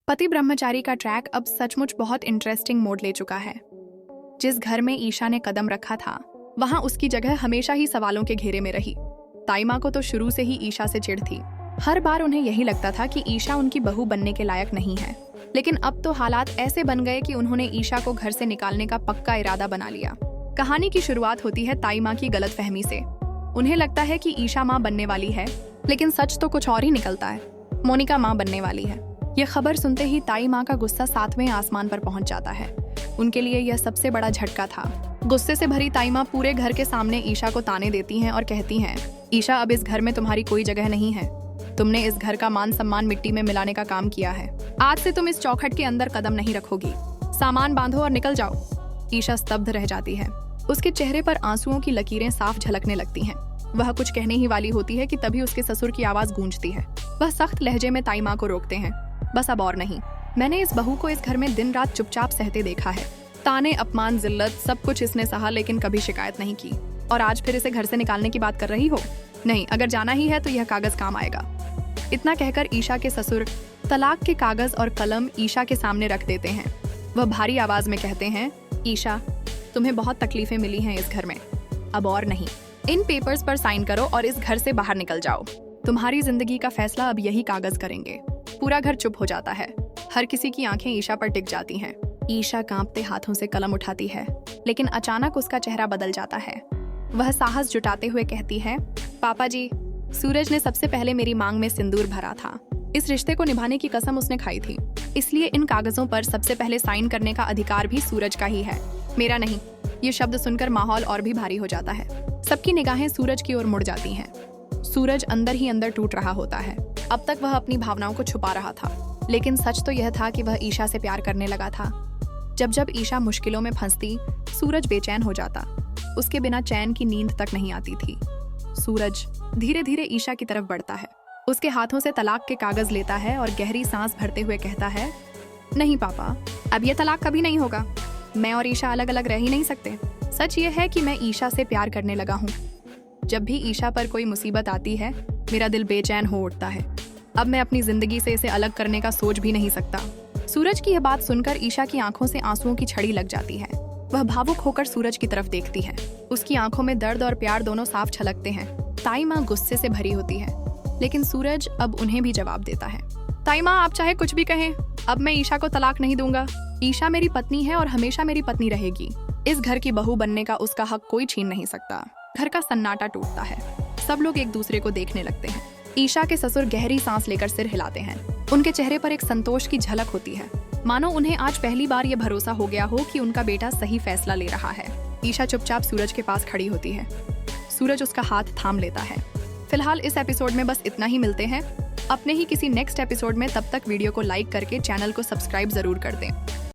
पति ब्रह्मचारी का ट्रैक अब सचमुच बहुत इंटरेस्टिंग मोड ले चुका है। जिस घर में ईशा ने कदम रखा था वहां उसकी जगह हमेशा ही सवालों के घेरे में रही। ताइमा को तो शुरू से ही ईशा से चिढ़ थी। हर बार उन्हें यही लगता था कि ईशा उनकी बहू बनने के लायक नहीं है, लेकिन अब तो हालात ऐसे बन गए कि उन्होंने ईशा को घर से निकालने का पक्का इरादा बना लिया। कहानी की शुरुआत होती है ताइमा की गलतफहमी से। उन्हें लगता है कि ईशा माँ बनने वाली है, लेकिन सच तो कुछ और ही निकलता है। मोनिका माँ बनने वाली है। यह खबर सुनते ही ताई माँ का गुस्सा 7वें आसमान पर पहुंच जाता है। उनके लिए यह सबसे बड़ा झटका था। गुस्से से भरी ताई माँ पूरे घर के सामने ईशा को ताने देती हैं और कहती हैं, ईशा, अब इस घर में तुम्हारी कोई जगह नहीं है। तुमने इस घर का मान सम्मान मिट्टी में मिलाने का काम किया है। आज से तुम इस चौखट के अंदर कदम नहीं रखोगी। सामान बांधो और निकल जाओ। ईशा स्तब्ध रह जाती है। उसके चेहरे पर आंसुओं की लकीरें साफ झलकने लगती हैं। वह कुछ कहने ही वाली होती है कि तभी उसके ससुर की आवाज गूंजती है। वह सख्त लहजे में ताई माँ को रोकते हैं। बस अब और नहीं। मैंने इस बहू को इस घर में दिन रात चुपचाप सहते देखा है। ताने, अपमान, जिल्लत सब कुछ इसने सहा, लेकिन कभी शिकायत नहीं की। और आज फिर इसे घर से निकालने की बात कर रही हो? नहीं, अगर जाना ही है तो यह कागज काम आएगा। इतना कहकर ईशा के ससुर तलाक के कागज और कलम ईशा के सामने रख देते हैं। वह भारी आवाज में कहते हैं, ईशा, तुम्हें बहुत तकलीफें मिली हैं इस घर में, अब और नहीं। इन पेपर्स पर साइन करो और इस घर से बाहर निकल जाओ। तुम्हारी जिंदगी का फैसला अब यही कागज करेंगे। पूरा घर चुप हो जाता है। हर किसी की आंखें ईशा पर टिक जाती हैं। ईशा कांपते हाथों से कलम उठाती है, लेकिन अचानक उसका चेहरा बदल जाता है। वह साहस जुटाते हुए कहती है, पापा जी, सूरज ने सबसे पहले मेरी मांग में सिंदूर भरा था। इस रिश्ते को निभाने की कसम उसने खाई थी, इसलिए इन कागजों पर सबसे पहले साइन करने का अधिकार भी सूरज का ही है, मेरा नहीं। ये शब्द सुनकर माहौल और भी भारी हो जाता है। सबकी निगाहें सूरज की ओर मुड़ जाती हैं। सूरज अंदर ही अंदर टूट रहा होता है। अब तक वह अपनी भावनाओं को छुपा रहा था, लेकिन सच तो यह था कि वह ईशा से प्यार करने लगा था। जब जब ईशा मुश्किलों में फंसती, सूरज बेचैन हो जाता। उसके बिना चैन की नींद तक नहीं आती थी। सूरज धीरे धीरे ईशा की तरफ बढ़ता है। उसके हाथों से तलाक के कागज लेता है और गहरी सांस भरते हुए कहता है, नहीं पापा, अब यह तलाक कभी नहीं होगा। मैं और ईशा अलग अलग रह ही नहीं सकते। सच ये है कि मैं ईशा से प्यार करने लगा हूँ। जब भी ईशा पर कोई मुसीबत आती है, मेरा दिल बेचैन हो उठता है। अब मैं अपनी जिंदगी से इसे अलग करने का सोच भी नहीं सकता। सूरज की यह बात सुनकर ईशा की आंखों से आंसुओं की छड़ी लग जाती है। वह भावुक होकर सूरज की तरफ देखती है। उसकी आंखों में दर्द और प्यार दोनों साफ छलकते हैं। ताई माँ गुस्से से भरी होती है, लेकिन सूरज अब उन्हें भी जवाब देता है। ताई माँ, आप चाहे कुछ भी कहें, अब मैं ईशा को तलाक नहीं दूंगा। ईशा मेरी पत्नी है और हमेशा मेरी पत्नी रहेगी। इस घर की बहू बनने का उसका हक कोई छीन नहीं सकता। घर का सन्नाटा टूटता है। सब लोग एक दूसरे को देखने लगते हैं। ईशा के ससुर गहरी सांस लेकर सिर हिलाते हैं। उनके चेहरे पर एक संतोष की झलक होती है, मानो उन्हें आज पहली बार ये भरोसा हो गया हो कि उनका बेटा सही फैसला ले रहा है। ईशा चुपचाप सूरज के पास खड़ी होती है। सूरज उसका हाथ थाम लेता है। फिलहाल इस एपिसोड में बस इतना ही। मिलते हैं अपने ही किसी नेक्स्ट एपिसोड में। तब तक वीडियो को लाइक करके चैनल को सब्सक्राइब जरूर कर दें।